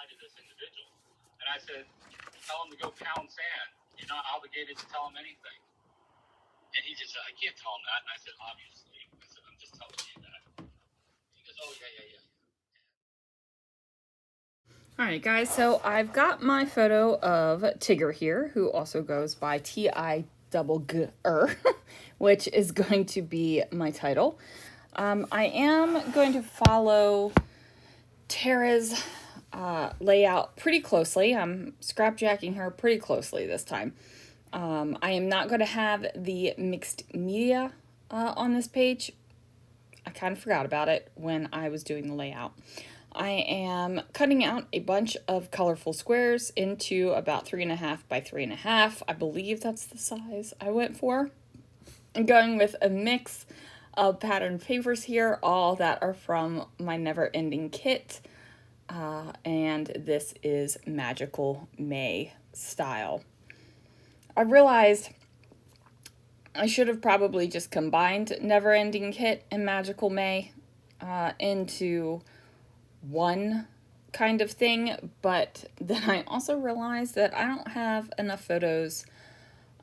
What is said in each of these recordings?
reply to this individual. And I said, tell him to go pound sand. You're not obligated to tell him anything. And he just said, I can't tell him that. And I said, obviously. I said, I'm just telling you that. He goes, oh, yeah. All right, guys, so I've got my photo of Tigger here, who also goes by T-I-double-G-er, which is going to be my title. I am going to follow Tara's layout pretty closely. I'm scrapjacking her pretty closely this time. I am not going to have the mixed media on this page. I kind of forgot about it when I was doing the layout. I am cutting out a bunch of colorful squares into about 3.5 by 3.5. I believe that's the size I went for. I'm going with a mix of patterned papers here, all that are from my Never Ending kit. And this is Magical May style. I realized I should have probably just combined Never Ending Kit and Magical May into one kind of thing, but then I also realized that I don't have enough photos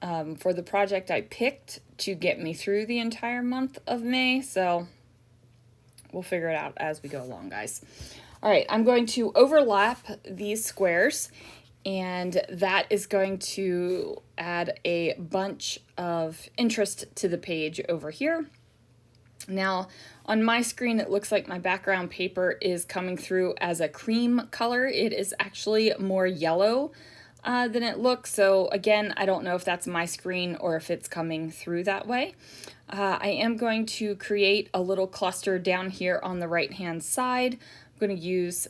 for the project I picked to get me through the entire month of May, so we'll figure it out as we go along, guys. All right, I'm going to overlap these squares, and that is going to add a bunch of interest to the page over here. Now, on my screen, it looks like my background paper is coming through as a cream color. It is actually more yellow than it looks. So again, I don't know if that's my screen or if it's coming through that way. I am going to create a little cluster down here on the right-hand side. I'm going to use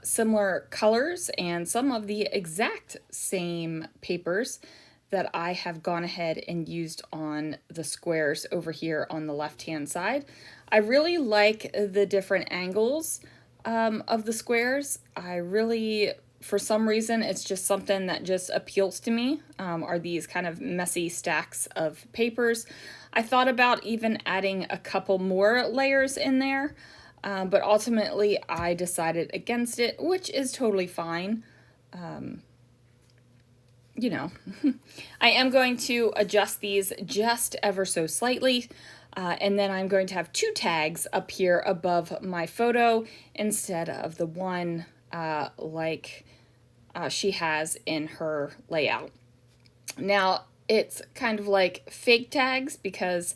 similar colors and some of the exact same papers that I have gone ahead and used on the squares over here on the left-hand side. I really like the different angles of the squares. I really, for some reason, it's just something that just appeals to me, are these kind of messy stacks of papers. I thought about even adding a couple more layers in there, but ultimately I decided against it, which is totally fine. You know, I am going to adjust these just ever so slightly, and then I'm going to have 2 tags up here above my photo instead of the one like she has in her layout. Now, it's kind of like fake tags because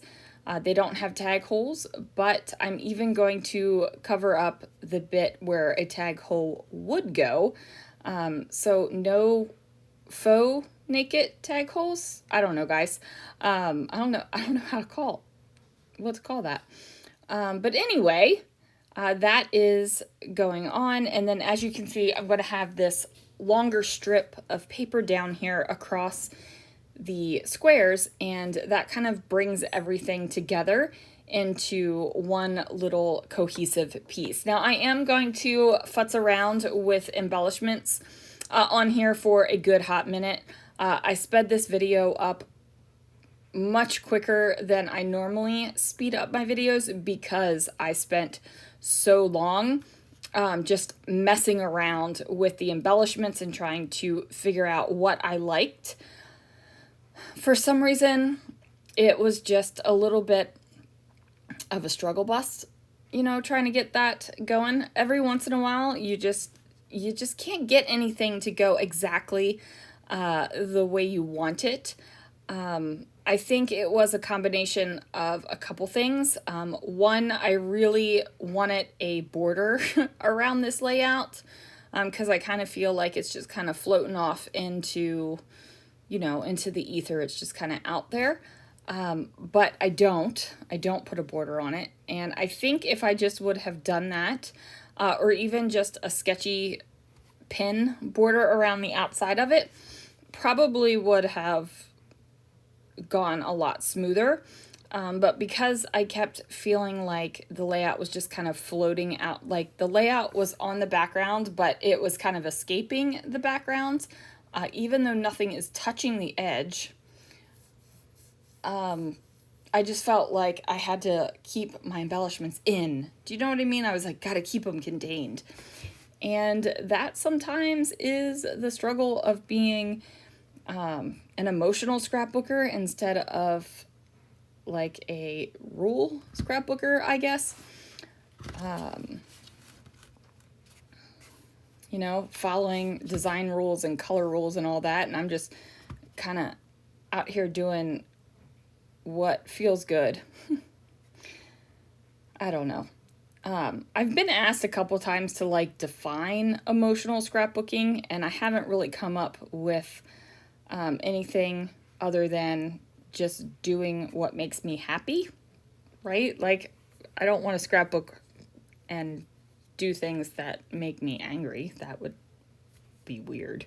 they don't have tag holes, but I'm even going to cover up the bit where a tag hole would go. So no faux naked tag holes. I don't know, guys. I don't know how to call that. But anyway, that is going on. And then as you can see, I'm going to have this longer strip of paper down here across the squares, and that kind of brings everything together into one little cohesive piece. Now I am going to futz around with embellishments on here for a good hot minute. I sped this video up much quicker than I normally speed up my videos because I spent so long just messing around with the embellishments and trying to figure out what I liked. For some reason, it was just a little bit of a struggle bus, you know, trying to get that going. Every once in a while, you just can't get anything to go exactly the way you want it. I think it was a combination of a couple things. One, I really wanted a border around this layout because I kind of feel like it's just kind of floating off into, you know, into the ether. It's just kind of out there. But I don't put a border on it. And I think if I just would have done that, or even just a sketchy pin border around the outside of it, probably would have gone a lot smoother. But because I kept feeling like the layout was just kind of floating out, like the layout was on the background, but it was kind of escaping the background, even though nothing is touching the edge, I just felt like I had to keep my embellishments in. Do you know what I mean? I was like, gotta keep them contained. And that sometimes is the struggle of being an emotional scrapbooker instead of like a rule scrapbooker, I guess. You know, following design rules and color rules and all that. And I'm just kind of out here doing what feels good. I don't know. I've been asked a couple times to like define emotional scrapbooking, and I haven't really come up with anything other than just doing what makes me happy, right? Like, I don't want to scrapbook and do things that make me angry. That would be weird.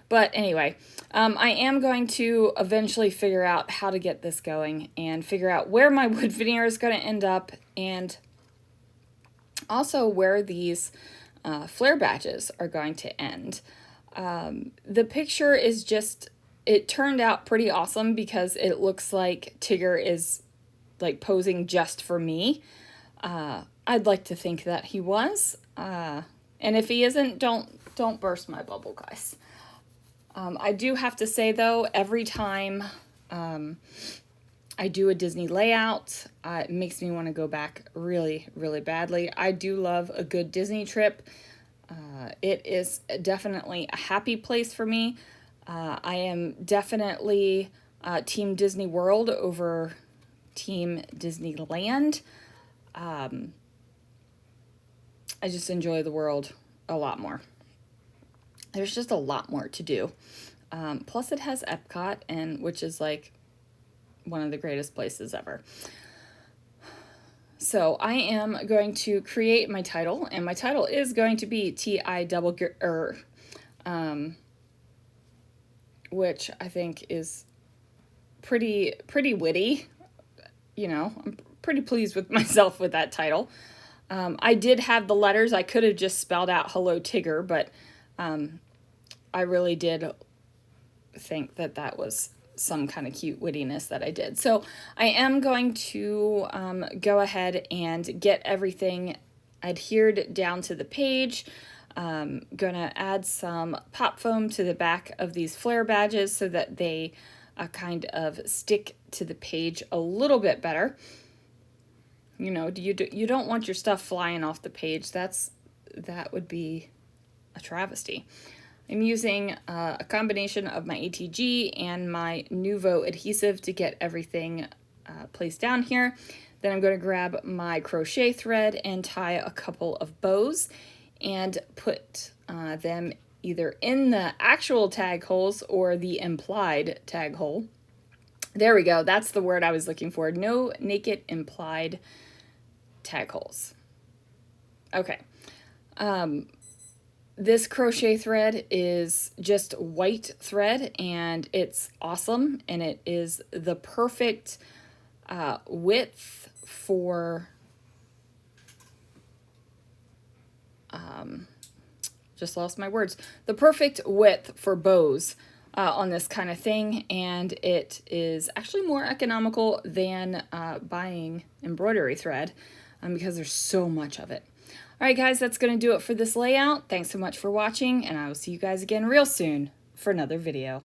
But anyway, I am going to eventually figure out how to get this going and figure out where my wood veneer is going to end up, and also where these flare badges are going to end. The picture is just, it turned out pretty awesome because it looks like Tigger is like posing just for me. I'd like to think that he was. And if he isn't, don't burst my bubble, guys. I do have to say though, every time I do a Disney layout, it makes me want to go back really, really badly. I do love a good Disney trip. It is definitely a happy place for me. I am definitely Team Disney World over Team Disneyland. I just enjoy the world a lot more. There's just a lot more to do. Plus it has Epcot, and which is like one of the greatest places ever. So I am going to create my title, and my title is going to be T.I. double which I think is pretty witty. You know, I'm pretty pleased with myself with that title. I did have the letters. I could have just spelled out Hello Tigger, but I really did think that that was some kind of cute wittiness that I did. So I am going to go ahead and get everything adhered down to the page. Gonna add some pop foam to the back of these flare badges so that they kind of stick to the page a little bit better. You know, you don't want your stuff flying off the page. That would be a travesty. I'm using a combination of my ATG and my Nuvo adhesive to get everything placed down here. Then I'm going to grab my crochet thread and tie a couple of bows and put them either in the actual tag holes or the implied tag hole. There we go. That's the word I was looking for. No naked implied tag holes. Okay. This crochet thread is just white thread, and it's awesome, and it is the perfect width for just lost my words. The perfect width for bows on this kind of thing, and it is actually more economical than buying embroidery thread because there's so much of it. All right, guys, that's going to do it for this layout. Thanks so much for watching, and I will see you guys again real soon for another video.